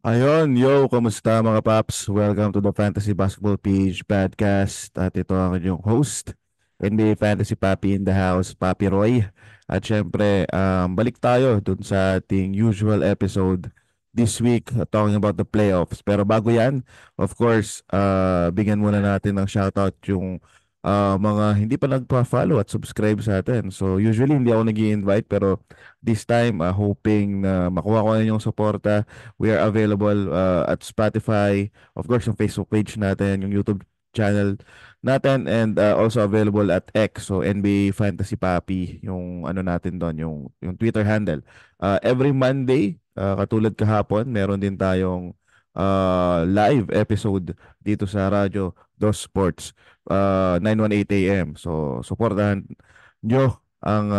Ayun, yo, kamusta mga paps? Welcome to the Fantasy Basketball Page Podcast. At ito ang inyong host, NBA Fantasy Papi in the house, Papi Roy. At syempre, balik tayo dun sa ating usual episode this week, talking about the playoffs. Pero bago yan, of course, bigyan muna natin ng shoutout yung mga hindi pa nagpa-follow at subscribe sa atin. So usually hindi ako nag invite pero this time, hoping na makuha ko na yung suporta. We are available at Spotify, of course, yung Facebook page natin, yung YouTube channel natin, and also available at X, so NBA Fantasy Papi, yung ano natin doon, yung Twitter handle. Every Monday, katulad kahapon, meron din tayong live episode dito sa Radyo Dos Sports, 9:18 a.m. So, supportahan nyo ang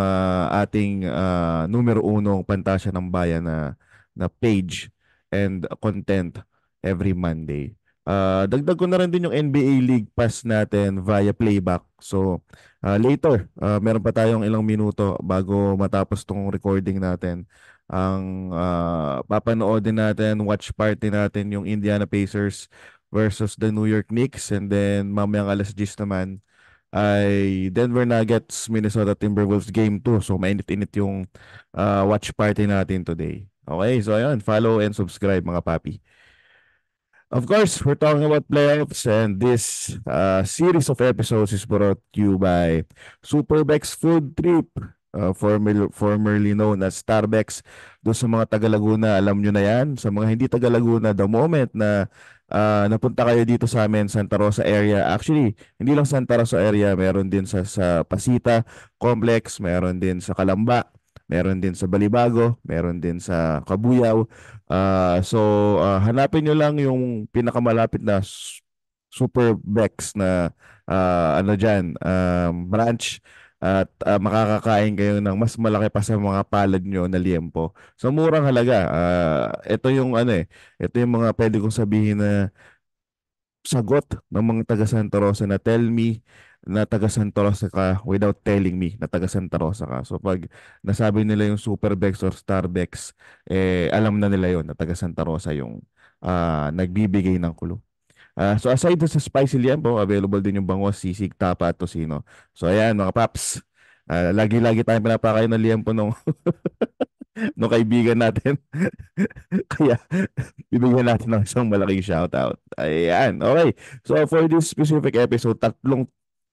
ating numero unong pantasya ng bayan na page and content every Monday. Dagdag ko na rin din yung NBA League Pass natin via playback. So, later, meron pa tayong ilang minuto bago matapos tong recording natin. Ang papanoodin natin, watch party natin yung Indiana Pacers versus the New York Knicks, and then mamayang alas 10 naman ay Denver Nuggets, Minnesota Timberwolves Game 2. So mainit-init yung watch party natin today. Okay, so ayun, follow and subscribe mga papi. Of course, we're talking about playoffs, and this series of episodes is brought to you by Superbex Food Trip, formerly known as Starbex. Doon sa mga taga Laguna, alam nyo na yan. Sa mga hindi taga Laguna, the moment na napunta kayo dito sa amin, Santa Rosa area. Actually, hindi lang Santa Rosa area, meron din sa Pasita Complex, meron din sa Calamba, meron din sa Balibago, meron din sa Kabuyaw. Hanapin nyo lang yung pinakamalapit na Super Bex na ano dyan, branch, at makakakain kayo ng mas malaki pa sa mga palad nyo na liempo. So murang halaga. Ito yung ano ito yung mga pwede kong sabihin na sagot ng mga taga Santa Rosa na tell me na taga Santa Rosa ka without telling me na taga Santa Rosa ka. So pag nasabi nila yung Superbex or Starbex, alam na nila yon na taga Santa Rosa yung nagbibigay ng kulo. So aside dun sa spicy liempo, available din yung bangos, sisig, tapa at tocino. So ayan mga paps, lagi-lagi tayong pinapakain ng liempo nung, nung kaibigan natin. Kaya bibigyan natin ng isang malaking shoutout. Ayan, okay. So for this specific episode, tatlong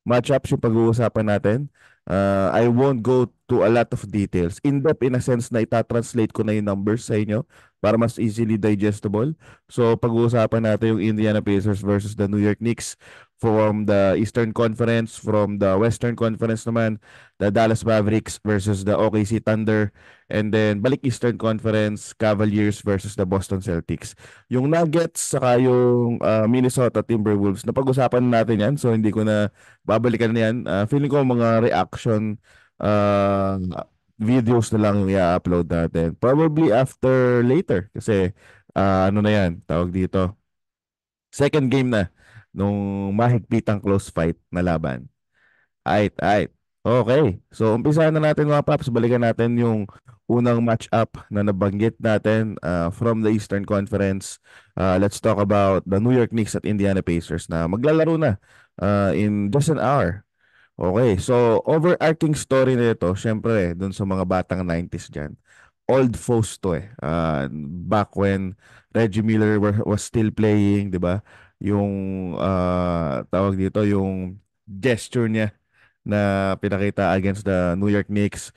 matchups yung pag-uusapan natin. I won't go to a lot of details. In-depth in a sense na itatranslate ko na yung numbers sa inyo para mas easily digestible. So pag-uusapan natin yung Indiana Pacers versus the New York Knicks from the Eastern Conference. From the Western Conference naman, the Dallas Mavericks versus the OKC Thunder. And then balik Eastern Conference, Cavaliers versus the Boston Celtics. Yung Nuggets saka yung Minnesota Timberwolves, napag-usapan natin yan. So hindi ko na babalikan na yan. Feeling ko mga reaction uh, videos na lang yung i-upload natin. Probably after later. Kasi ano na yan, tawag dito. Second game na nung mahigpitang close fight na laban. Aight, aight. Okay. So, umpisahan na natin mga paps. Balikan natin yung unang match-up na nabanggit natin from the Eastern Conference. Let's talk about the New York Knicks at Indiana Pacers na maglalaro na in just an hour. Okay. So, overarching story nito, syempre, dun sa mga batang 90s dyan. Old foes to eh. Back when Reggie Miller was still playing, di ba? Yung tawag dito, yung gesture niya na pinakita against the New York Knicks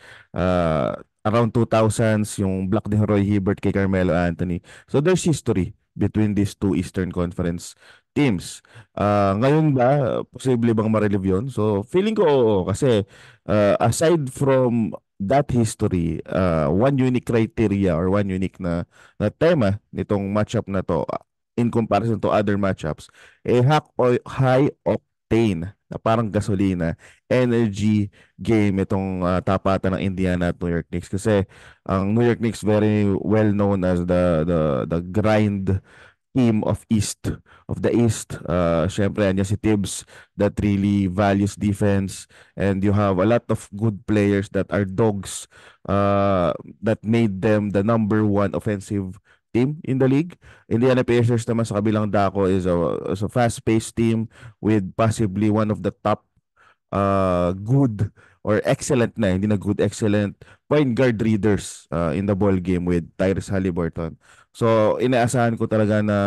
around 2000s, yung block ni Roy Hibbert kay Carmelo Anthony. So there's history between these two Eastern Conference teams. Ngayon ba, posible bang ma-relieve yun? So feeling ko oo, kasi aside from that history, one unique criteria or one unique na tema nitong matchup na to, in comparison to other matchups, high octane na parang gasolina energy game itong tapatan ng Indiana at New York Knicks, kasi ang New York Knicks very well known as the grind team of the East. Syempre andyan si Tibbs that really values defense, and you have a lot of good players that are dogs, that made them the number one offensive team in the league. Indiana Pacers naman sa kabilang dako is a fast-paced team with possibly one of the top good or excellent na, hindi na good, excellent point guard readers in the ball game with Tyrese Haliburton. So, inaasahan ko talaga na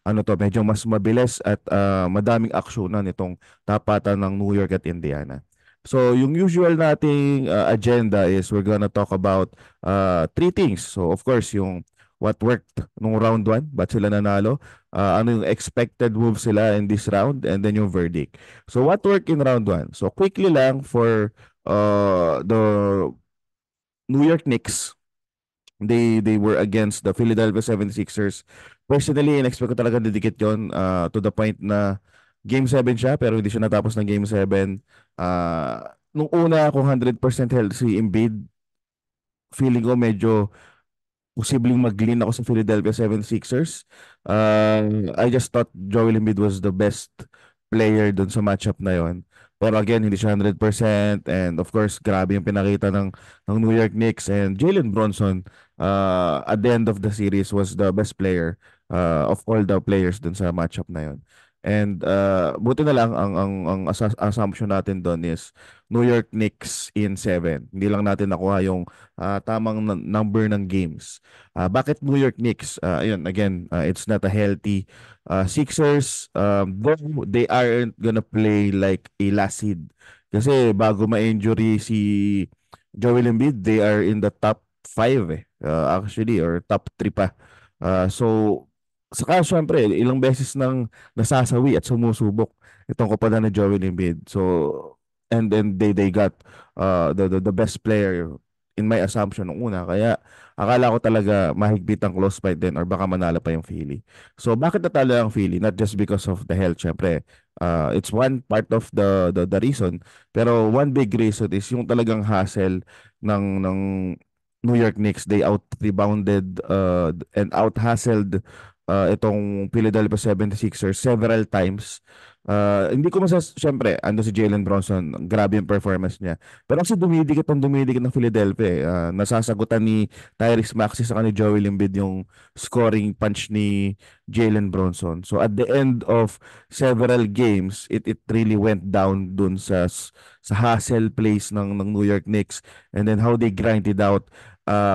ano to, medyo mas mabilis at madaming aksyonan itong tapatan ng New York at Indiana. So, yung usual nating agenda is we're gonna talk about three things. So, of course, yung what worked nung round 1, ba't sila nanalo? Ano yung expected moves sila in this round, and then yung verdict. So what worked in round 1? So quickly lang for the New York Knicks, they were against the Philadelphia 76ers. Personally, in-expect ko talaga didikit yon to the point na Game 7 siya pero hindi siya natapos ng Game 7. Nung una kung 100% healthy si Embiid, feeling ko medyo posibleng mag-lean ako sa Philadelphia 76ers. I just thought Joel Embiid was the best player dun sa matchup na yon. Pero again, hindi siya 100%. And of course, grabe yung pinakita ng New York Knicks. And Jalen Bronson, at the end of the series, was the best player of all the players dun sa matchup na yon. And buti na lang, ang assumption natin doon is New York Knicks in 7. Hindi lang natin nakuha yung tamang number ng games. Bakit New York Knicks? Ayun, again, it's not a healthy Sixers. Though they aren't gonna play like a last seed. Kasi bago ma-injury si Joel Embiid, they are in the top 5 actually, or top 3 pa. So, saka syempre, ilang beses nang nasasawi at sumusubok itong koponan ni Joel Embiid. So, and then they got the best player in my assumption nung una. Kaya akala ko talaga mahigpit ang close fight din or baka manalo pa yung Philly. So bakit natalo ang Philly? Not just because of the health, syempre. It's one part of the reason. Pero one big reason is yung talagang hustle ng New York Knicks. They out-rebounded and out-hustled itong Philadelphia 76ers several times. Hindi ko syempre, ando si Jalen Bronson, grabe yung performance niya. Pero kasi dumidikit ng Philadelphia. Nasasagutan ni Tyrese Maxey sa ni Joel Embiid yung scoring punch ni Jalen Bronson. So at the end of several games, it really went down dun sa hustle plays ng New York Knicks, and then how they grind it out.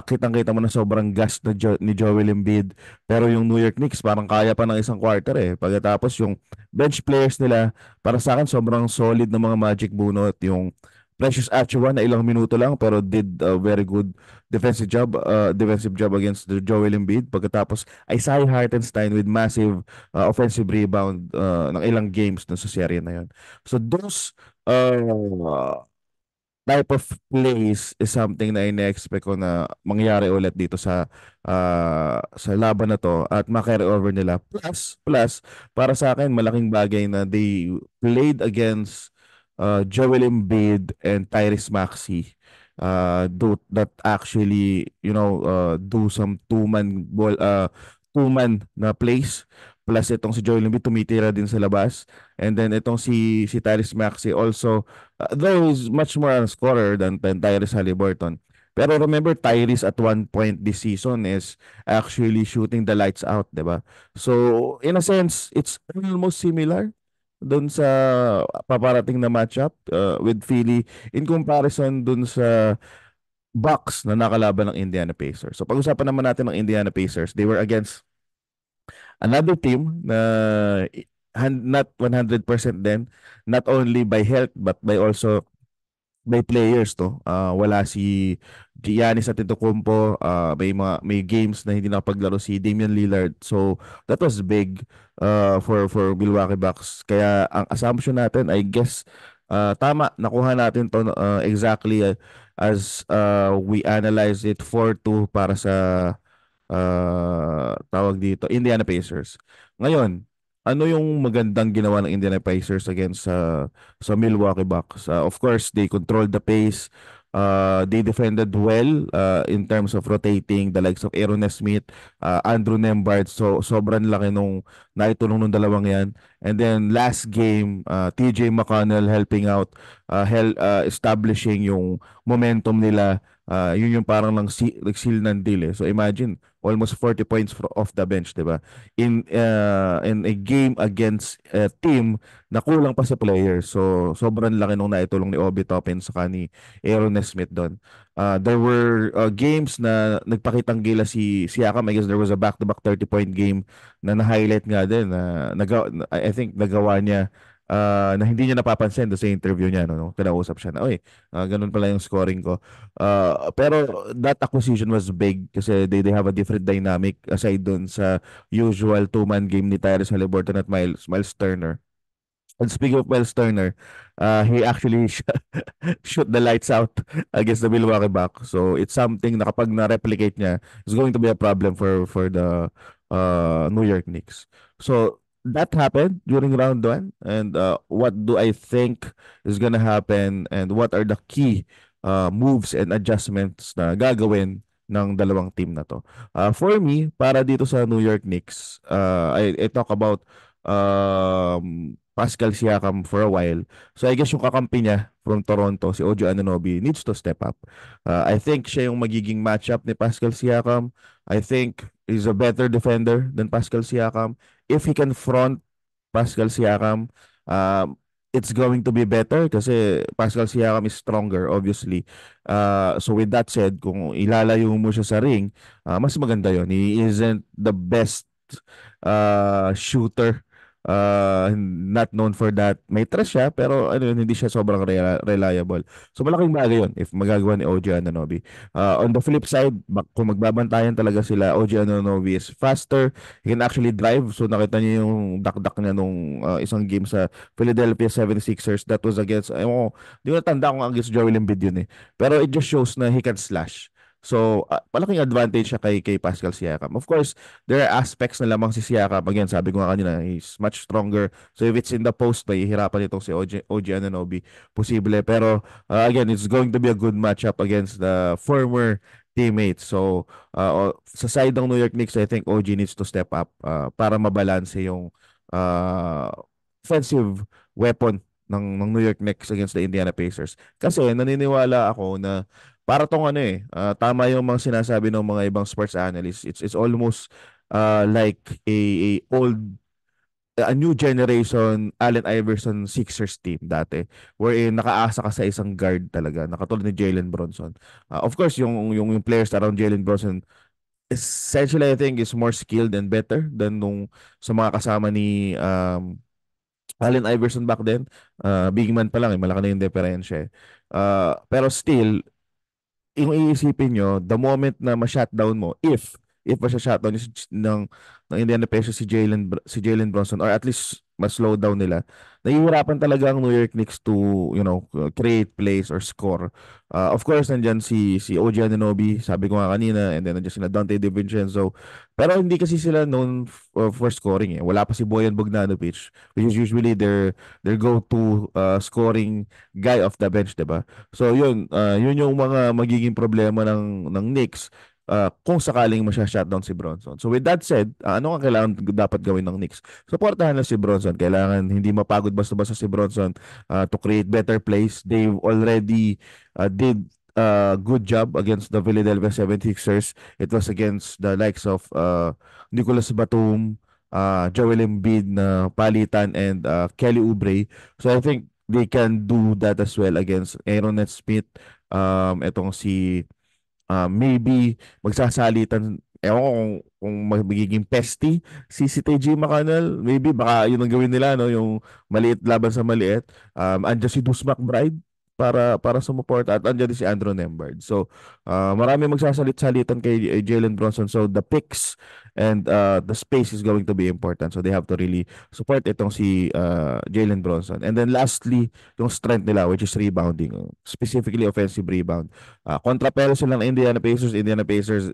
Kitang-kita mo na sobrang gas na ni Joel Embiid, pero yung New York Knicks parang kaya pa ng isang quarter Pagkatapos yung bench players nila, para sa akin sobrang solid na mga magic bunot. Yung Precious Achiuwa na ilang minuto lang pero did a very good defensive job against the Joel Embiid. Pagkatapos Isaiah Hartenstein with massive offensive rebound ng ilang games dun sa serye na yun. So those uh, type of plays is something na ine-expect ko na mangyari ulit dito sa laban na to at ma-carry over nila. Plus, para sa akin, malaking bagay na they played against Joel Embiid and Tyrese Maxey. That actually, do some two-man na plays. Plus itong si Joel Embiid tumitira din sa labas. And then itong si Tyrese Maxey also, though he's much more a scorer than Tyrese Haliburton. Pero remember, Tyrese at one point this season is actually shooting the lights out, di ba? So, in a sense, it's almost similar doon sa paparating na matchup with Philly in comparison doon sa Bucks na nakalaban ng Indiana Pacers. So, pag-usapan naman natin ng Indiana Pacers. They were against another team na not 100% din, not only by health but by also may players to. Wala si Giannis Antetokounmpo, may games na hindi nakapaglaro si Damian Lillard. So that was big for Milwaukee Bucks. Kaya ang assumption natin, I guess tama, nakuha natin to exactly as we analyze it 4-2 para sa tawag dito, Indiana Pacers. Ngayon, ano yung magandang ginawa ng Indiana Pacers against sa Milwaukee Bucks? Of course, they controlled the pace. They defended well in terms of rotating the likes of Aaron Nesmith, Andrew Nembhard. So sobrang laki nung naitulong nung dalawang yan. And then last game, TJ McConnell helping out, establishing yung momentum nila Yun yung parang nag-seal ng deal eh. So imagine, almost 40 points off the bench, 'di ba? In a game against a team na kulang pa sa players. So sobrang laki nung naitulong ni Obi Toppin sa ni Aaron Nesmith doon. There were games na nagpakitang gila si Siakam. I guess there was a back-to-back 30-point game na na-highlight nga din na I think nagawa niya na hindi niya napapansin doon sa interview niya no, kinausap siya na oy, ganun pala yung scoring ko. Pero that acquisition was big kasi they have a different dynamic aside doon sa usual two-man game ni Tyrese Haliburton at Miles Turner. And speaking of Miles Turner, he actually shoot the lights out against the Milwaukee Bucks. So it's something na kapag na-replicate niya, it's going to be a problem for the New York Knicks. So that happened during round one. And what do I think is gonna happen and what are the key moves and adjustments na gagawin ng dalawang team na to? For me, para dito sa New York Knicks, I talk about Pascal Siakam for a while. So I guess yung kakampi niya from Toronto, si Ojo Anunoby, needs to step up. I think siya yung magiging matchup ni Pascal Siakam. I think he's a better defender than Pascal Siakam. If he can front Pascal Siakam, it's going to be better kasi Pascal Siakam is stronger, obviously. So with that said, kung ilalayo mo siya sa ring, mas maganda yon. He isn't the best shooter, not known for that. May trust siya pero ano yun, hindi siya sobrang reliable. So malaking bagay yun if magagawa ni OG Anunoby. On the flip side, kung magbabantayan talaga sila, OG Anunoby is faster. He can actually drive. So nakita niyo yung dakdak niya nung isang game sa Philadelphia 76ers that was against, di ko natanda kung against Joel Embiid yun eh. Pero it just shows na he can slash. So, malaking advantage siya kay Pascal Siakam. Of course, there are aspects na lamang si Siakam. Again, sabi ko nga kanina, he's much stronger. So if it's in the post, mahihirapan itong si OG Anunoby. Posible. Pero again, it's going to be a good matchup against the former teammates. So sa side ng New York Knicks, I think OG needs to step up para mabalanse yung uh, offensive weapon ng New York Knicks against the Indiana Pacers. Kasi naniniwala ako na para tong ano tama yung mga sinasabi ng mga ibang sports analysts. It's almost like a old a new generation Allen Iverson Sixers team dati wherein nakaasa ka sa isang guard talaga nakatulad ni Jalen Bronson. Of course yung players around Jalen Bronson essentially I think is more skilled and better than nung sa mga kasama ni Allen Iverson back then. Big man pa lang malaki na yung diferensya eh. Pero still yung iisipin nyo, the moment na ma-shutdown mo, if ma-shutdown ng Indiana Pacers si Jalen Bronson or at least ma-slow down nila, nahihirapan talaga ang New York Knicks to, create plays or score. Of course, nandyan si OG Anunoby, sabi ko nga kanina, and then nandyan sila Dante DiVincenzo. Pero hindi kasi sila known for scoring eh. Wala pa si Bojan Bogdanovic, which is usually their go-to scoring guy off the bench, 'di ba? So yun yung mga magiging problema ng Knicks kung sakaling masya-shutdown si Bronson. So with that said, ano ang kailangan dapat gawin ng Knicks? Suportahan lang si Bronson. Kailangan hindi mapagod basta-basta si Bronson to create better plays. They've already did a good job against the Philadelphia 76ers. It was against the likes of Nicolas Batum, Joel Embiid na palitan and Kelly Oubre. So I think they can do that as well against Aaron Smith. Etong si maybe magsasalitan ewan ko kung magiging pesty si TJ McConnell, maybe baka yun ang gawin nila no, yung maliit laban sa maliit. Andiyan si Deuce McBride para sumuporta at andiyan din si Andrew Nembhard. So marami magsasalit-salitan kay Jalen Bronson. So the picks and the space is going to be important. So they have to really support itong si Jalen Bronson. And then lastly, yung strength nila which is rebounding, specifically offensive rebound. Kontrapero sila ng Indiana Pacers. Indiana Pacers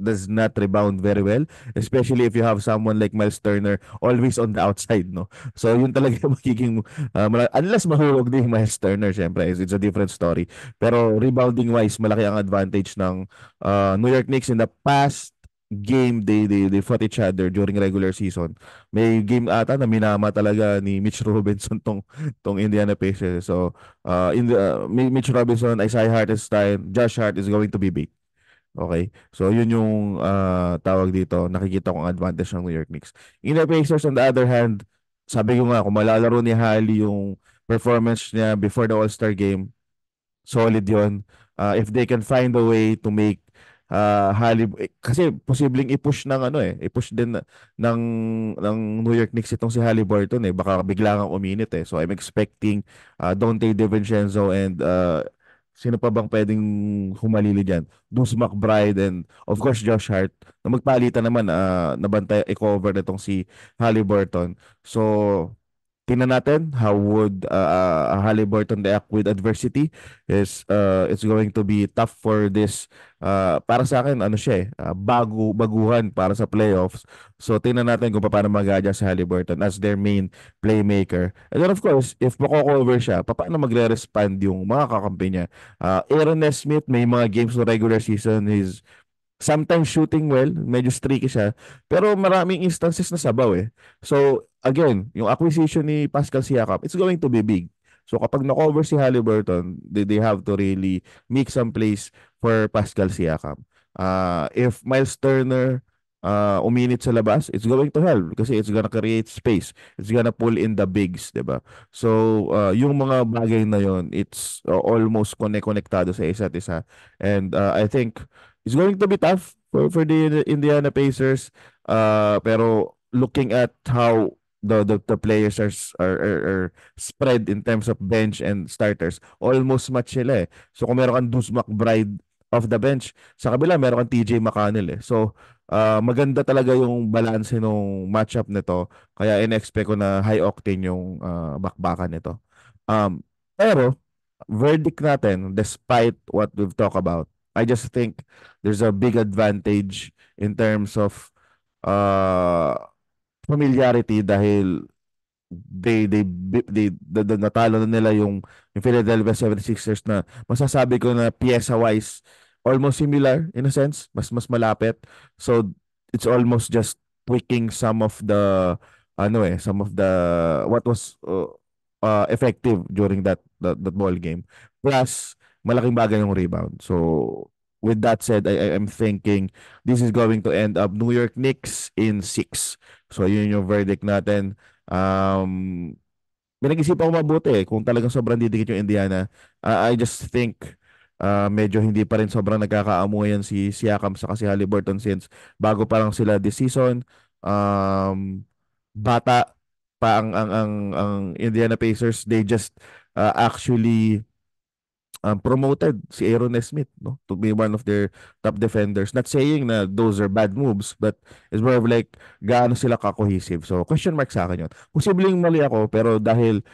does not rebound very well, especially if you have someone like Miles Turner always on the outside, no? So yun talaga yung magiging unless mahulog din yung Miles Turner, syempre it's a different story. Pero rebounding wise, malaki ang advantage ng New York Knicks in the past. game they fought each other during regular season. May game ata na minama talaga ni Mitch Robinson tong Indiana Pacers. So, Mitch Robinson, Isaiah Hartenstein, Josh Hart is going to be big. Okay? So, yun yung tawag dito. Nakikita kong advantage ng New York Knicks. In the Pacers, on the other hand, sabi ko nga, kung malalaro ni Hali yung performance niya before the All-Star game, solid yon. If they can find a way to make kasi posibleng i-push ng ano i-push din ng ng New York Knicks itong si Halliburton baka bigla kang uminit So I'm expecting Donte DiVincenzo and sino pa bang pwedeng humalili diyan? Deuce McBride and of course Josh Hart na magpalitan naman nabantay i-cover nitong si Halliburton. So tingnan natin how would Halliburton react with adversity. It's going to be tough for this para sa akin ano siya baguhan para sa playoffs. So tingnan natin kung paano mag-adjust si Halliburton as their main playmaker. And then of course, if mako-cover siya, paano magre-respond yung mga kakampi niya? Aaron Nesmith may mga games no regular season is sometimes shooting well, medyo streaky siya, pero maraming instances na sabaw So, again, yung acquisition ni Pascal Siakam, it's going to be big. So, kapag na-cover si Halliburton, they have to really make some plays for Pascal Siakam. If Miles Turner uminit sa labas, it's going to help kasi it's gonna create space. It's gonna pull in the bigs, di ba? So, yung mga bagay na yon, it's almost konektado sa isa't isa. And I think it's going to be tough for the Indiana Pacers. Pero looking at how the players are spread in terms of bench and starters, almost match sila So kung meron kang Deuce McBride off the bench, sa kabila meron kang TJ McConnell So maganda talaga yung balance ng matchup nito. Kaya in-expect ko na high octane yung bakbakan nito. Pero verdict natin, despite what we've talked about, I just think there's a big advantage in terms of uh, familiarity dahil natalo na nila yung Philadelphia 76ers na masasabi ko na pyesa wise almost similar in a sense, mas malapit. So it's almost just tweaking some of the what was effective during that ball game. Plus malaking bagay yung rebound. So with that said, I'm thinking this is going to end up New York Knicks in 6. So yun yung verdict natin. Um, Pinag-isipan ko mabuti kung talagang sobrang didikit yung Indiana. I just think medyo hindi pa rin sobrang nagkakaamuyan si Siakam sa si Halliburton since bago pa lang sila this season. Bata pa ang Indiana Pacers. They just actually promoted si Aaron Nesmith to be one of their top defenders. Not saying na those are bad moves, but it's more of like gaano sila ka-cohesive. So question mark sa akin yun. Posibleng mali ako, pero dahil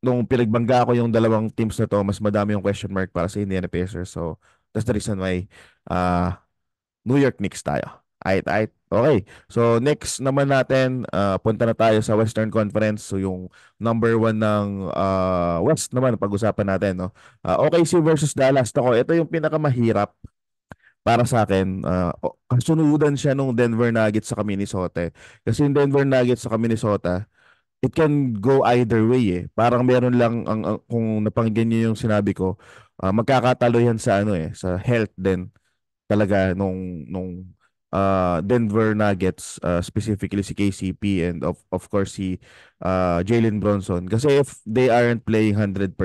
nung pinagbangga ko yung dalawang teams na to, mas madami yung question mark para sa Indiana Pacers. So that's the reason why uh, New York Knicks tayo. Ay. Okay. So next naman natin, punta na tayo sa Western Conference. So yung number one ng West naman pag-usapan natin, no. OKC versus Dallas. Ito yung pinakamahirap para sa akin. Kasunudan siya nung Denver Nuggets sa Minnesota. Kasi yung Denver Nuggets sa Minnesota, it can go either way. Parang meron lang kung napakinggan niyo yung sinabi ko, magkakatalo yan sa sa health din talaga nung Denver Nuggets, specifically si KCP and of course si Jalen Bronson, kasi if they aren't playing 100%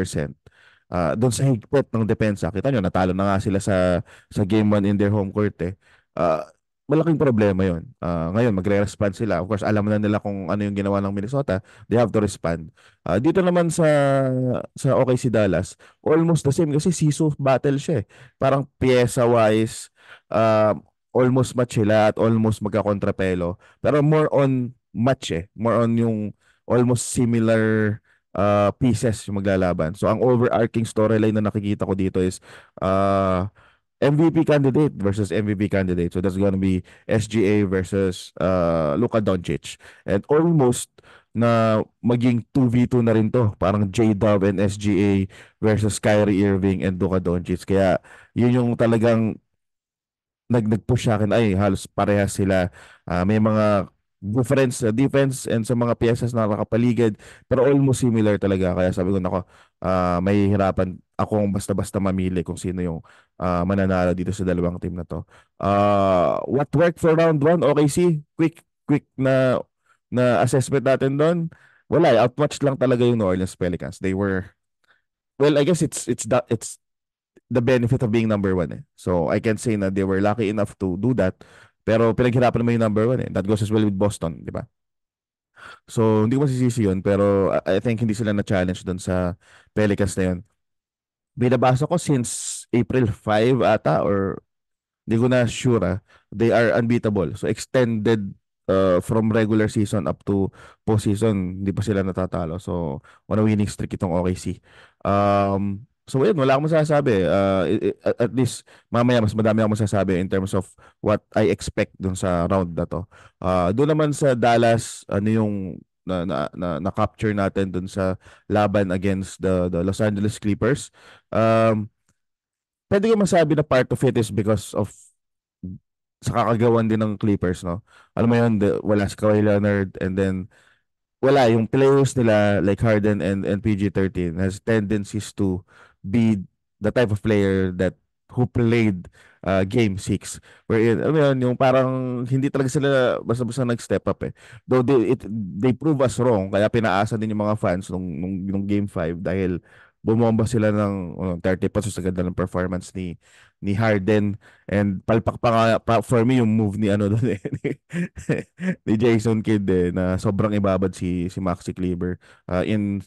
doon sa higpit ng depensa, kita nyo natalo na nga sila sa game 1 in their home court uh, malaking problema yon. Ngayon magre-respond sila, of course alam na nila kung ano yung ginawa ng Minnesota, they have to respond. Dito naman sa OKC Dallas, almost the same kasi siso battle siya parang pyesa wise, uh, almost match sila at almost magkakontrapelo. Pero more on match more on yung almost similar pieces yung maglalaban. So ang overarching storyline na nakikita ko dito is MVP candidate versus MVP candidate. So that's gonna be SGA versus Luka Doncic. And almost na maging 2v2 na rin to. Parang J-Dub and SGA versus Kyrie Irving and Luka Doncic. Kaya yun yung talagang nag-push sa akin ay halos parehas sila. May mga difference sa defense and sa mga piyesas na nakapaligid pero almost similar talaga. Kaya sabi ko nako, may hirapan akong basta-basta mamili kung sino yung mananalo dito sa dalawang team na to. What worked for round 1? OKC, quick na assessment natin doon. Wala, outmatched lang talaga yung New Orleans Pelicans. They were, well, I guess it's the benefit of being number one eh. So I can say na they were lucky enough to do that. Pero pinaghirapan naman yung number one eh. That goes as well with Boston, di ba? So hindi ko masisisi yun. Pero I think hindi sila na-challenge doon sa Pelicans na yun. Binabasa ko since April 5 ata or hindi ko na sure they are unbeatable. So extended from regular season up to postseason, hindi pa sila natatalo. So on a winning streak itong OKC. So yun, wala akong masasabi. At least mamaya mas madami akong masasabi in terms of what I expect dun sa round na to. Doon naman sa Dallas, ano yung na capture natin dun sa laban against the Los Angeles Clippers. Um, Pwede ko masabi na part of it is because of sa kakagawan din ng Clippers, no? Alam mo yun, wala si Kawhi Leonard and then wala yung players nila like Harden and PG-13 has tendencies to be the type of player that who played game 6 wherein alam mo yun, yung parang hindi talaga sila basta-basta nag-step up eh. Though they prove us wrong kaya pinaasa din yung mga fans nung game 5 dahil bumomba sila ng 30 passos sa ganda ng performance ni Harden and palpak pa nga for me yung move ni ano doon eh ni Jason Kidd eh, na sobrang ibabad si Maxi Kleber in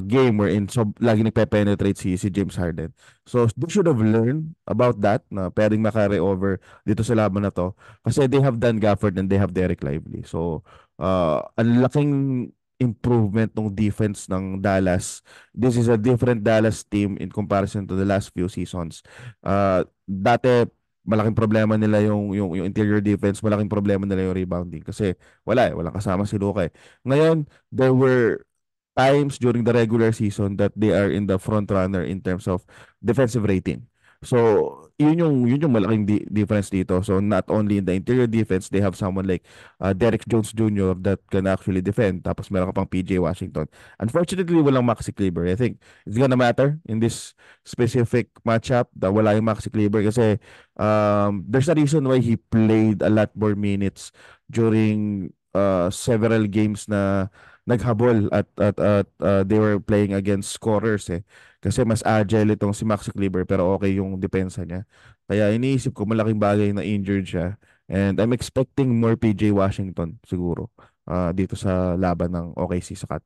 game wherein lagi nagpe-penetrate si James Harden. So they should have learned about that na pwedeng makarry over dito sa laban na to kasi they have Dan Gafford and they have Derek Lively. So ang laking improvement ng defense ng Dallas. This is a different Dallas team in comparison to the last few seasons. Dati malaking problema nila yung interior defense, malaking problema nila yung rebounding kasi walang kasama si Luka eh. Ngayon, there were times during the regular season that they are in the front runner in terms of defensive rating. So, yun yung malaking difference dito. So, not only in the interior defense, they have someone like Derek Jones Jr. that can actually defend. Tapos meron ka pang PJ Washington. Unfortunately, walang Maxi Kleber. I think it's gonna matter in this specific matchup that wala yung Maxi Kleber kasi there's a reason why he played a lot more minutes during several games na naghabol at they were playing against scorers eh. Kasi mas agile itong si Maxi Kleber pero okay yung depensa niya. Kaya iniisip ko malaking bagay na injured siya. And I'm expecting more PJ Washington siguro dito sa laban ng OKC sa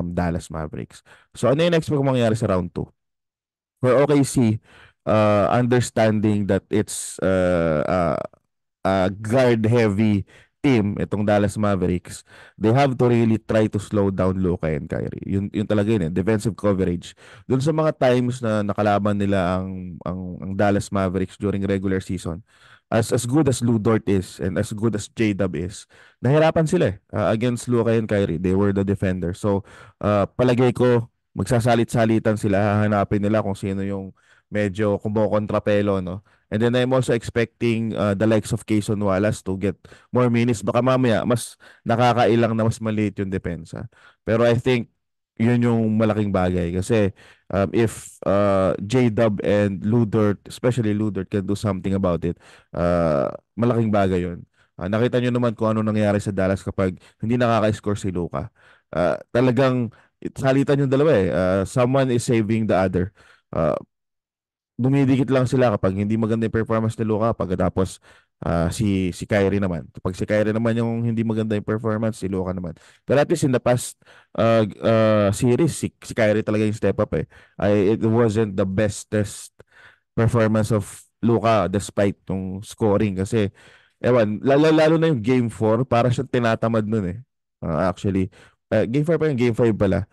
Dallas Mavericks. So ano yung next mo mangyayari sa round 2? For OKC, understanding that it's guard heavy team itong Dallas Mavericks, they have to really try to slow down Luka and Kyrie. Yun talaga yun eh, defensive coverage. Doon sa mga times na nakalaban nila ang Dallas Mavericks during regular season, as good as Lu Dort is and as good as J-Dub is, nahirapan sila against Luka and Kyrie. They were the defender. So, palagay ko, magsasalit-salitan sila, hahanapin nila kung sino yung medyo kumokontrapelo, no? And then I'm also expecting the likes of Quezon Wallace to get more minutes. Baka mamaya mas nakakailang na mas maliit yung depensa. Pero I think yun yung malaking bagay. Kasi if J-Dub and Ludort, especially Ludort, can do something about it, malaking bagay yun. Nakita nyo naman kung ano nangyari sa Dallas kapag hindi nakaka-score si Luka. Talagang salitan yung dalawa eh. Someone is saving the other. Uh, Dumidikit lang sila kapag hindi maganda yung performance ni Luka pagkatapos si Kyrie naman. Kapag si Kyrie naman yung hindi maganda yung performance, si Luka naman. Pero at least in the past series, si Kyrie talaga yung step up eh. It wasn't the bestest performance of Luka despite yung scoring kasi ewan, lalo na yung game 4 para siyang tinatamad nun eh. Actually, game 4 pa yung game 5 pala.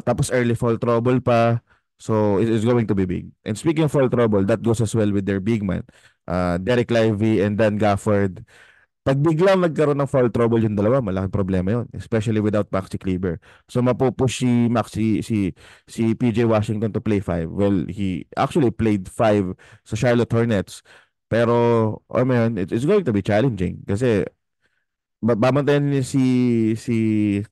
Tapos early fall trouble pa. So it's going to be big. And speaking of foul trouble, that goes as well with their big man, Derek Lively and Dan Gafford. Pag biglang nagkaroon ng foul trouble yung dalawa, malaking problema yun. Especially without Maxi Kleber. So mapupush si PJ Washington to play 5. Well, he actually played 5 sa Charlotte Hornets. Pero, alam mo yun, it's going to be challenging kasi babantayan niya si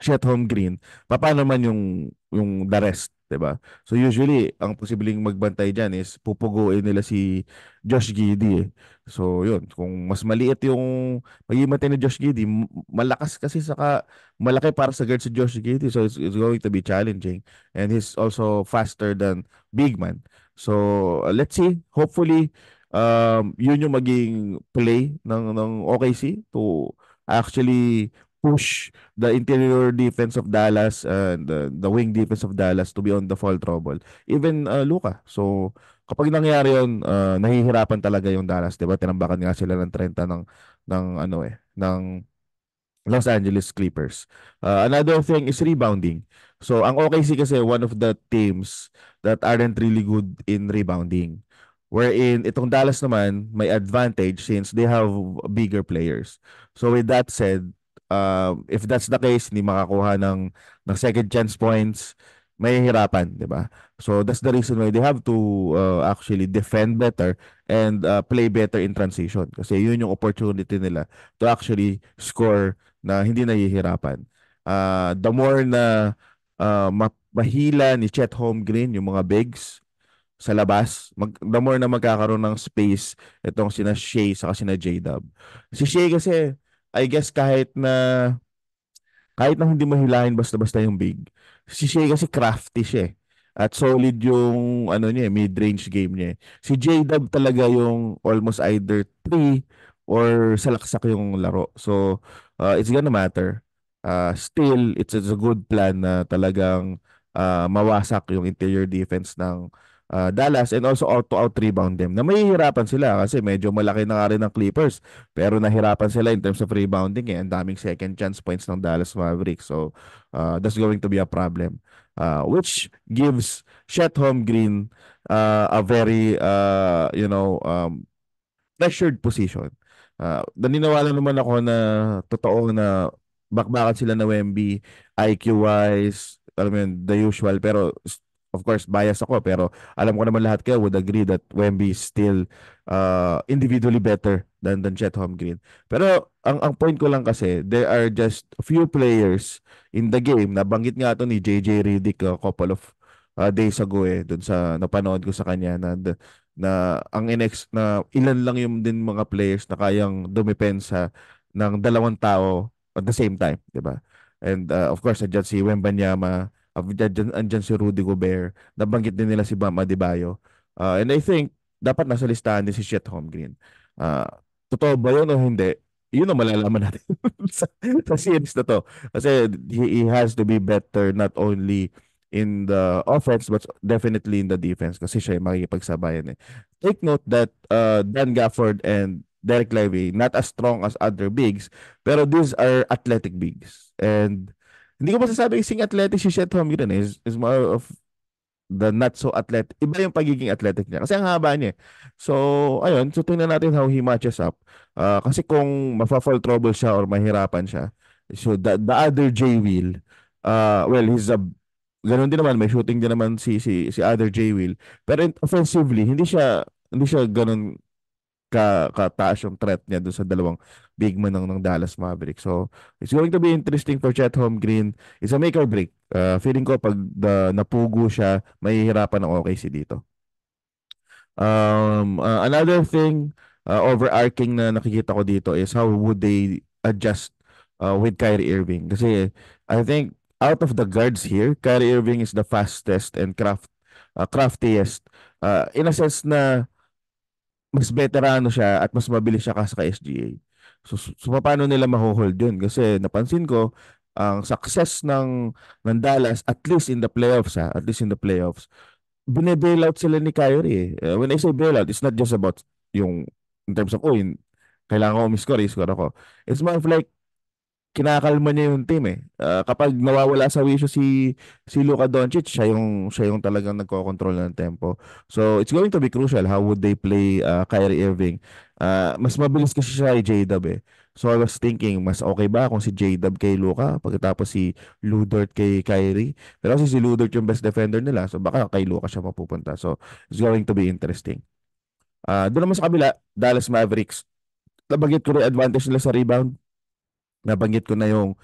Chet Home Green, paano man yung the rest, 'di ba? So usually ang posibleng magbantay diyan is pupuguin nila si Josh Giddey eh. So yun, kung mas maliit yung pag-imatay ni Josh Giddey, malakas kasi saka malaki para sa guard si Josh Giddey. So it's going to be challenging and he's also faster than big man. So let's see, hopefully yun yung maging play ng OKC to actually push the interior defense of Dallas and the wing defense of Dallas to be on the foul trouble. Even Luka. So kapag nangyari 'yon, nahihirapan talaga yung Dallas, 'di ba? Tinambakan nga sila ng 30 ng ano ng Los Angeles Clippers. Another thing is rebounding. So ang OKC kasi one of the teams that aren't really good in rebounding. Wherein itong Dallas naman may advantage since they have bigger players. So with that said, if that's the case, hindi makakuha ng second chance points, may hirapan, di ba? So that's the reason why they have to actually defend better and play better in transition. Kasi yun yung opportunity nila to actually score na hindi nahihirapan. The more na mahila ni Chet Holmgren yung mga bigs sa labas, the more na magkakaroon ng space itong sina Shea saka sina J-Dub. Si Shea kasi, I guess kahit na hindi mahilahin basta-basta yung big, si Shea kasi crafty siya eh. At solid yung ano niya, mid-range game niya. Si J-Dub talaga yung almost either three or salaksak yung laro. So, it's gonna matter. Still, it's a good plan na talagang mawasak yung interior defense ng Dallas and also out-to-out rebound them. Na mahihirapan sila kasi medyo malaki na nga rin ng Clippers. Pero nahirapan sila in terms of rebounding eh. Ang daming second chance points ng Dallas Mavericks. So, that's going to be a problem. Which gives Chet Holmgren a very, pressured position. Naniniwala naman ako na totoo na bakbakan sila na Wemby, IQ-wise, alam mo yun, the usual. Pero, of course, bias ako. Pero alam ko naman lahat kayo would agree that Wemby is still individually better than Chet Holmgren. Pero ang point ko lang kasi, there are just a few players in the game. Nabanggit nga to ni JJ Redick a couple of days ago dun sa napanood ko sa kanya na ang na ilan lang yung din mga players na kayang dumepensa ng dalawang tao at the same time, 'di ba? And of course, andyan si Wembanyama, andyan si Rudy Gobert, nabanggit din nila si Bam Adebayo. And I think dapat nasa listahan din si Chet Holmgren. Uh, Totoo ba yun o hindi? Yun ang malalaman natin sa series na to. Kasi he has to be better not only in the offense but definitely in the defense kasi siya yung makikipagsabayan eh. Take note that Dan Gafford and Derek Lively not as strong as other bigs pero these are athletic bigs and hindi ko masasabi sing athletic si Chet Holmgren is more of the not so athletic. Iba yung pagiging athletic niya kasi ang haba niya. So, ayun, so tingnan natin how he matches up. Kasi kung mafa-fall trouble siya or mahirapan siya, so the other J Will, well, he's a ganun din naman, may shooting din naman si other J Will. Pero offensively, hindi siya ganun kataas yung threat niya doon sa dalawang big man ng Dallas Mavericks. So, it's going to be interesting for Chet Holmgren. It's a make or break. Feeling ko pag napugo siya, mahihirapan ng OKC dito. Another thing, overarching na nakikita ko dito is how would they adjust with Kyrie Irving. Kasi I think out of the guards here, Kyrie Irving is the fastest and craftiest. In a sense na mas veterano siya at mas mabilis siya kaysa kay SGA. So paano nila maho-hold yun? Kasi napansin ko, ang success ng Dallas, at least in the playoffs, at least in the playoffs, bine-bailout sila ni Kyrie. When I say bailout, it's not just about yung in terms of, kailangan ko umiscore, i-score ako. It's more of like, kinakalma niya yung team eh. Kapag nawawala sa wisyo si Luka Doncic, siya yung talagang nagko-control ng tempo. So it's going to be crucial how would they play Kyrie Irving. Mas mabilis kasi siya kay J-Dub eh. So I was thinking, mas okay ba kung si J-Dub kay Luka pagkatapos si Lu Dort kay Kyrie? Pero kasi si Lu Dort yung best defender nila, so baka kay Luka siya mapupunta. So it's going to be interesting. Doon naman sa kabila, Dallas Mavericks. Nabanggit ko rin advantage nila sa rebound. Nabanggit ko na yung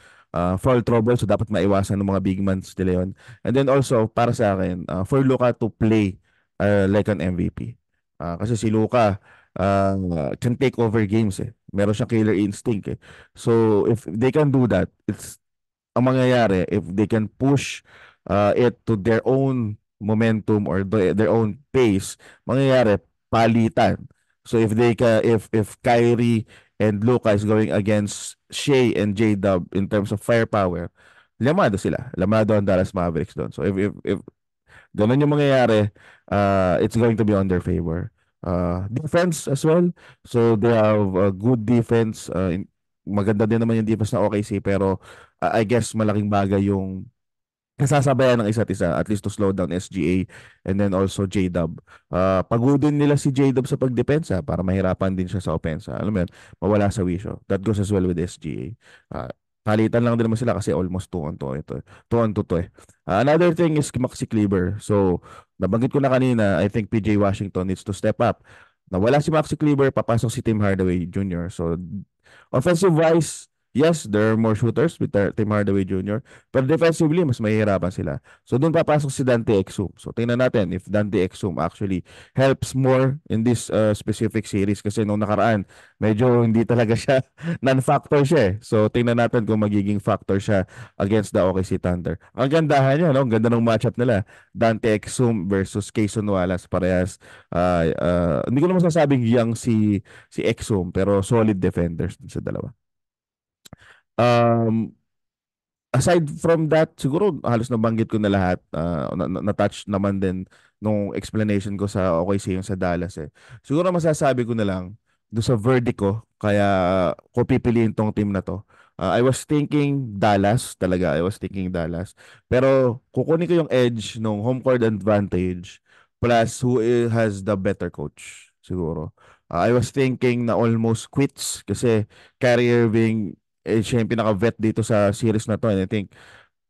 foul trouble, so dapat maiwasan ng mga big mans nila yun. And then also, para sa akin, for Luka to play like an MVP. Kasi si Luka can take over games eh. Meron siyang killer instinct eh. So if they can do that, it's ang mangyayari if they can push it to their own momentum or their own pace, mangyayari palitan. So if Kyrie and Luka is going against Shea and J-Dub in terms of firepower, lamado sila. Lamado ang Dallas Mavericks doon. So if ganun yung mangyayari, it's going to be on their favor. Defense as well. So they have a good defense. Maganda din naman yung defense na OKC pero I guess malaking bagay yung nasasabayan ng isa't isa at least to slow down SGA and then also J-Dub. Pagodin nila si J-Dub sa pagdepensa para mahirapan din siya sa opensa. Alam mo yun, mawala sa wisyo. That goes as well with SGA. Palitan lang din naman sila kasi almost 2 on 2 ito. 2 on 2 to eh. Another thing is Maxi Kleber. So, nabanggit ko na kanina, I think PJ Washington needs to step up. Nawala si Maxi Kleber, papasok si Tim Hardaway Jr. So, offensive wise, yes, there are more shooters with Tim Hardaway Jr. Pero defensively, mas mahihirapan sila. So doon papasok si Dante Exum. So tingnan natin if Dante Exum actually helps more in this specific series kasi nung nakaraan, medyo hindi talaga siya, non-factor siya eh. So tingnan natin kung magiging factor siya against the OKC Thunder. Ang gandahan niya, no? Ang ganda ng matchup nila. Dante Exum versus Kayson Wallace. Parehas, hindi ko naman sasabing young si Exum, pero solid defenders din sa dalawa. Um, Aside from that, siguro halos nabanggit ko na lahat. Na-touch naman din nung explanation ko sa OKC yung sa Dallas eh. Siguro masasabi ko na lang do sa verdict ko, kaya ko pipiliin tong team na to. I was thinking Dallas talaga. I was thinking Dallas. Pero kukunin ko yung edge nung home court advantage plus has the better coach siguro. I was thinking na almost quits kasi Kyrie Irving siya yung pinaka-vet dito sa series na to and I think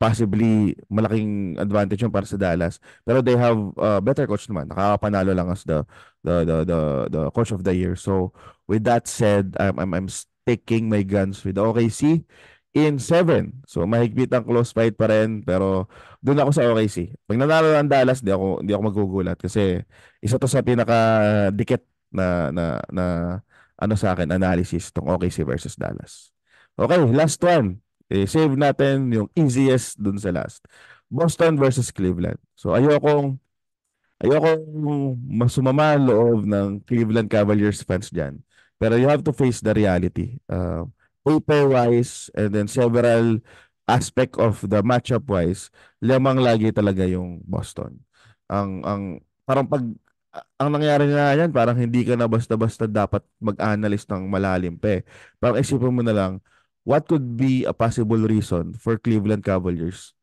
possibly malaking advantage yung para sa Dallas. Pero they have better coach naman. Nakakapanalo lang as the coach of the year. So with that said, I'm sticking my guns with the OKC in 7. So mahigpit ang close fight pa rin pero doon ako sa OKC. Pag nanalo ang Dallas, di ako magugulat kasi isa to sa pinaka dikit na ano sa akin analysis tong OKC versus Dallas. Okay, last one. Save natin yung easiest dun sa last. Boston versus Cleveland. So ayokong masumama ang loob ng Cleveland Cavaliers fans dyan. Pero you have to face the reality. Paper-wise and then several aspect of the matchup-wise, lamang lagi talaga yung Boston. Ang parang ang nangyari na yan, parang hindi ka na basta-basta dapat mag-analyze ng malalim pa eh. Parang isipin mo na lang, what could be a possible reason for Cleveland Cavaliers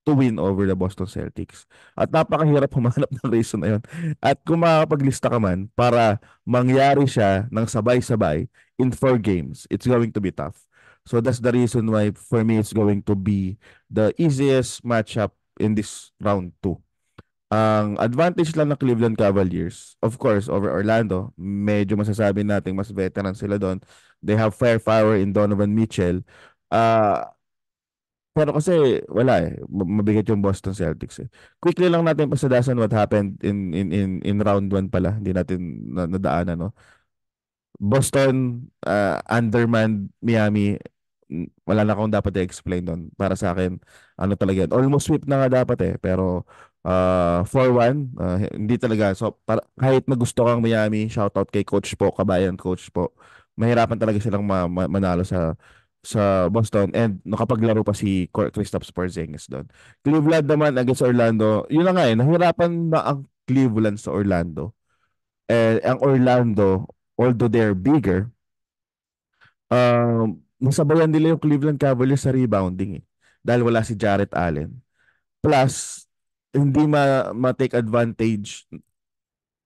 to win over the Boston Celtics. At napakahirap humanap ng reason na yun. At kung makakapaglista ka man para mangyari siya ng sabay-sabay in 4 games, it's going to be tough. So that's the reason why for me it's going to be the easiest matchup in this round 2. Ang advantage lang ng Cleveland Cavaliers, of course, over Orlando, medyo masasabi nating mas veteran sila doon. They have firepower in Donovan Mitchell. Uh, pero kasi wala eh. Mabigat yung Boston Celtics eh. Quickly lang natin pasadasan what happened in round 1 pala. Hindi natin nadaanan, no? Boston, undermanned Miami. Wala na akong dapat i-explain doon. Para sa akin, ano talaga yan. Almost sweep na nga dapat eh. Pero 4-1, hindi talaga. So, kahit magusto kang Miami, shoutout kay Coach po, kabayan Coach po. Mahirapan talaga silang manalo sa Boston and nakapaglaro pa si Kristaps Porzingis doon. Cleveland naman against Orlando, yun na nga eh, nahirapan na ang Cleveland sa Orlando. Ang Orlando, although they're bigger, nasabayan nila yung Cleveland Cavaliers sa rebounding eh. Dahil wala si Jarrett Allen. Plus, hindi ma-take advantage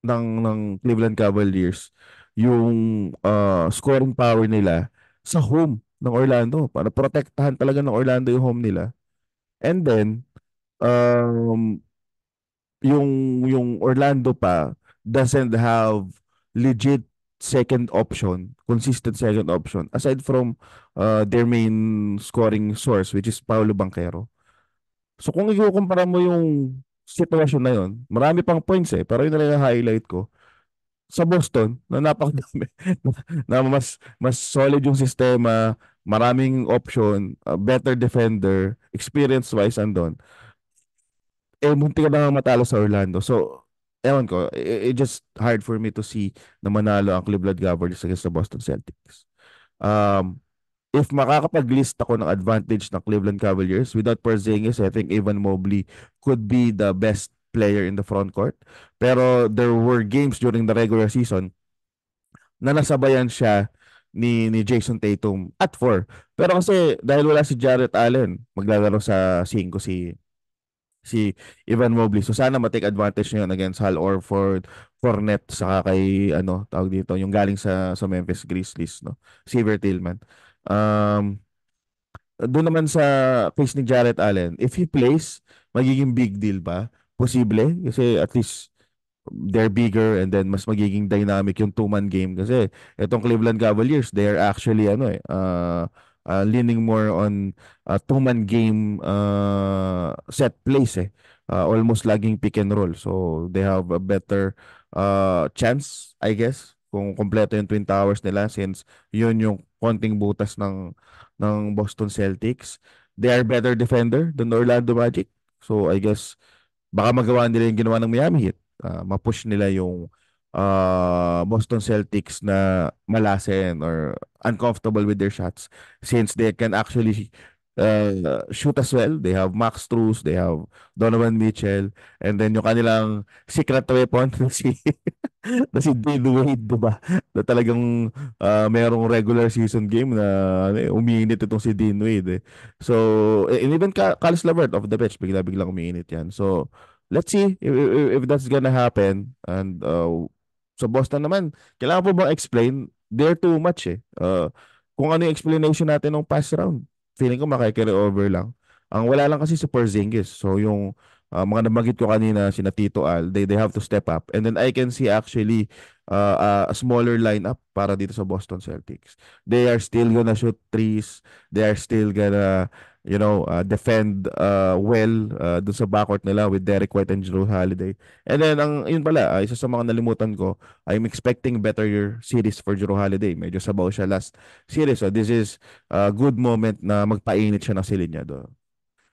ng Cleveland Cavaliers yung scoring power nila sa home ng Orlando para protektahan talaga ng Orlando yung home nila. And then, um, yung Orlando pa doesn't have legit second option, consistent second option, aside from their main scoring source, which is Paulo Banquero. So kung ikukumpara mo yung sitwasyon na yun, marami pang points eh, pero yun na lang yung highlight ko. Sa Boston, na napakadami, na mas solid yung sistema, maraming option, better defender, experience-wise andon. Eh, munti ka na nga matalo sa Orlando. So, ewan ko, it just hard for me to see na manalo ang Cleveland Cavaliers against the Boston Celtics. Um, if makakapag-list ako ng advantage ng Cleveland Cavaliers without Porzingis, I think Evan Mobley could be the best player in the front court. Pero there were games during the regular season na nasabayan siya ni Jason Tatum at 4. Pero kasi dahil wala si Jarrett Allen, maglalaro sa 5 si Evan Mobley. So sana ma-take advantage niya yun against Hal Orford, Fournette, saka kay ano, tawag dito, yung galing sa Memphis Grizzlies, no. Xavier Tillman. Um, doon naman sa case ni Jarrett Allen, if he plays, magiging big deal ba? Posible kasi at least they're bigger and then mas magiging dynamic yung two-man game kasi itong Cleveland Cavaliers, they are actually leaning more on two-man game set plays eh. Almost laging pick and roll. So they have a better chance, I guess, kung kompleto yung Twin Towers nila since yun yung konting butas ng Boston Celtics. They are better defender than the Orlando Magic. So I guess baka magawa nila yung ginawa ng Miami Heat. Ma-push nila yung Boston Celtics na malasin or uncomfortable with their shots since they can actually shoot as well. They have Max Strus, they have Donovan Mitchell, and then yung kanilang secret weapon si Dwayne Wade, diba? Na talagang merong regular season game na umiinit itong si Dean Wade eh. So, and even Carlos Levert off the bench, bigla-biglang umiinit yan. So, let's see if that's gonna happen. And sa Boston naman, kailangan po bang explain? They're too much eh. Kung ano yung explanation natin ng past round, feeling ko makikiri over lang. Ang wala lang kasi si Porzingis. So yung mga nabanggit ko kanina, sina Tito Al, they have to step up. And then I can see actually a smaller lineup para dito sa Boston Celtics. They are still gonna shoot threes. They are still gonna defend well dun sa backcourt nila with Derek White and Jrue Holiday. And then, yun pala, isa sa mga nalimutan ko, I'm expecting better year series for Jrue Holiday. Medyo sabaw siya last series. So this is a good moment na magpainit siya ng silinyado.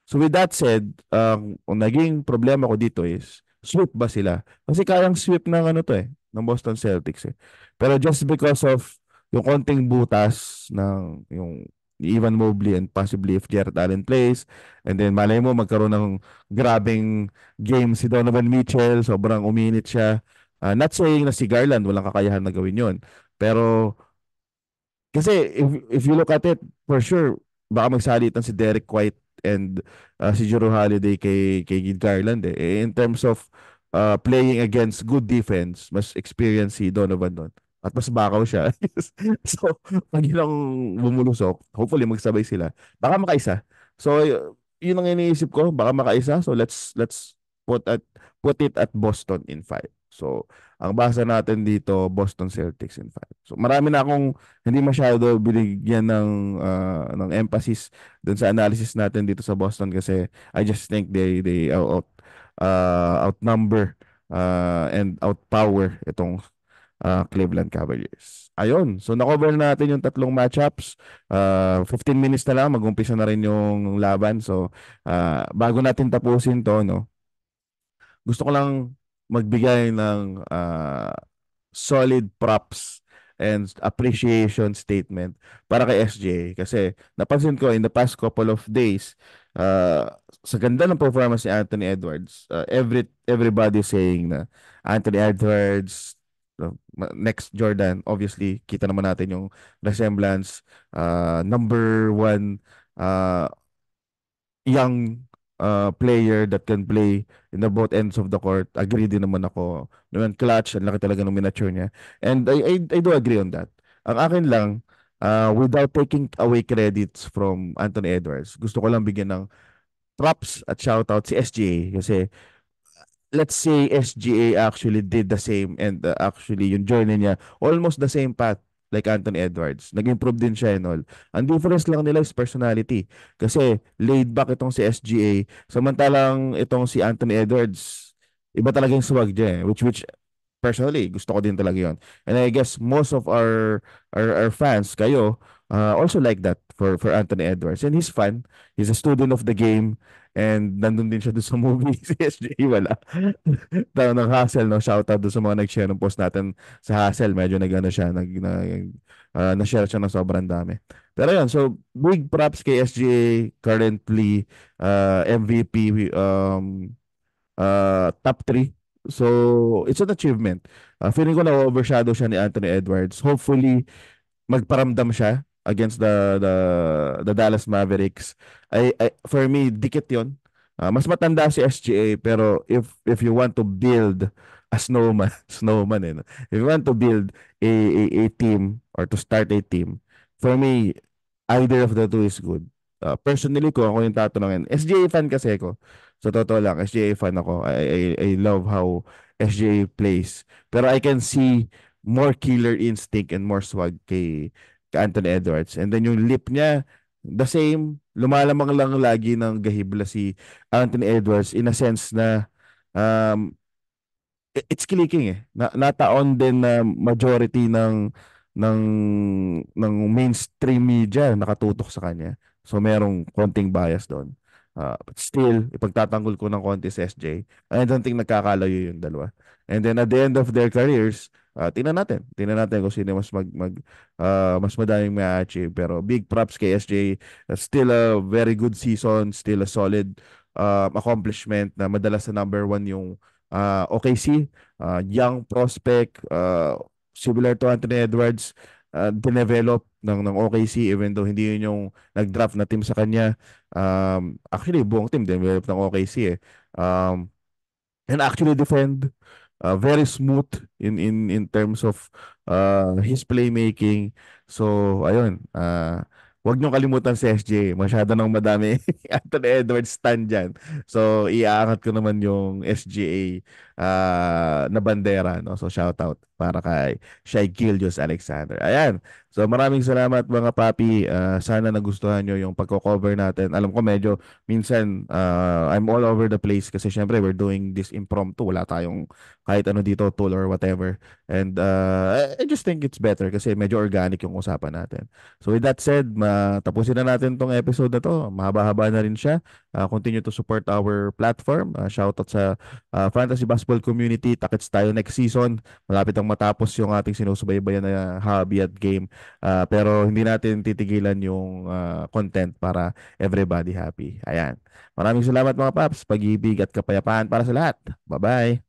So with that said, ang naging problema ko dito is, sweep ba sila? Kasi kayang sweep ng ano to eh, ng Boston Celtics eh. Pero just because of yung konting butas ng yung Evan Mobley and possibly if Jarrett Allen plays, and then malay mo magkaroon ng grabing game si Donovan Mitchell, sobrang uminit siya. Not saying na si Garland walang kakayahan na gawin yon. Pero kasi if you look at it, for sure, baka magsalitan si Derek White and si Jrue Holiday kay Garland eh. In terms of playing against good defense, mas experience si Donovan doon. At mas bakaw siya. So, pag yun ang bumulusok, hopefully magsabay sila. Baka makaisa. So, yun ang iniisip ko, baka makaisa. So, let's put it at Boston in 5. So, ang basa natin dito, Boston Celtics in 5. So, marami na akong hindi masyado binigyan ng emphasis dun sa analysis natin dito sa Boston kasi I just think they outnumber and outpower itong Cleveland Cavaliers. Ayun. So, na-cover natin yung tatlong matchups. 15 minutes na lang, mag-umpisa na rin yung laban. So, bago natin tapusin to, no, gusto ko lang magbigay ng solid props and appreciation statement para kay SJ kasi napansin ko in the past couple of days sa ganda ng performance ni Anthony Edwards, everybody saying na Anthony Edwards next Jordan. Obviously kita naman natin yung resemblance, number one uh, young player that can play in the both ends of the court. Agree din naman ako. Naman clutch, ang laki talaga ng miniature niya. And I do agree on that. Ang akin lang, without taking away credits from Anthony Edwards, gusto ko lang bigyan ng props at shoutout si SGA kasi let's say SGA actually did the same, and actually yung journey niya almost the same path like Anthony Edwards. Nag-improve din siya and all. Ang difference lang nila is personality. Kasi laid back itong si SGA, samantalang itong si Anthony Edwards, iba talaga yung swag niya, which personally gusto ko din talaga yon. And I guess most of our fans kayo also like that for Anthony Edwards, and he's fun. He's a student of the game, and nandun din siya doon sa movie. Si SJ wala. Tao ng Hassel, no? Shoutout doon sa mga nag-share ng post natin sa Hassel. Medyo nag-ano siya, na-share siya ng sobrang dami. Pero yun, so big props kay SGA, currently MVP, top 3. So, it's an achievement. Feeling ko na-overshadow siya ni Anthony Edwards. Hopefully, magparamdam siya against the Dallas Mavericks. For me, dikit 'yon. Mas matanda si SGA, pero if you want to build a snowman, snowman no? If you want to build a team or to start a team, for me, either of the two is good. Personally ko, ako yung tatanungin. SGA fan kasi ko. Sa totoo lang, SGA fan ako. I love how SGA plays. Pero I can see more killer instinct and more swag kay Anthony Edwards. And then yung lip niya, the same. Lumalamang lang lagi ng gahibla si Anthony Edwards in a sense na um, it's clicking eh. Nataon din na majority ng ng mainstream media nakatutok sa kanya. So merong konting bias doon. But still, ipagtatanggol ko ng konti si SJ. I don't think nagkakalayo yung dalawa. And then at the end of their careers, tingnan natin. Tingnan natin kung sino mas madaming ma-achieve. Pero big props kay SJ. Still a very good season, still a solid accomplishment na madalas sa number 1 yung OKC, young prospect, similar to Anthony Edwards, dinevelop ng OKC even though hindi yun yung nag-draft na team sa kanya. Actually, buong team dinevelop ng OKC eh. And actually defend very smooth in terms of his playmaking. So ayun, wag niyo kalimutan si SJ. Masyado nang madami Anthony Edwards stan dyan. So iaangat ko naman yung SGA na bandera, no? So shout out para kay Shai Gilgeous Alexander. Ayan. So maraming salamat mga papi. Sana nagustuhan nyo yung pagko-cover natin. Alam ko medyo minsan I'm all over the place kasi syempre we're doing this impromptu. Wala tayong kahit ano dito, tool or whatever. And I just think it's better kasi medyo organic yung usapan natin. So with that said, tapusin na natin tong episode na to. Mahaba-haba na rin siya. Continue to support our platform. Shoutout sa Fantasy Basketball Community. Takits tayo next season. Malapit ang matapos yung ating sinusubaybayan na hobby at game. Pero hindi natin titigilan yung content para everybody happy. Ayan. Maraming salamat mga paps. Pag-ibig at kapayapaan para sa lahat. Bye-bye.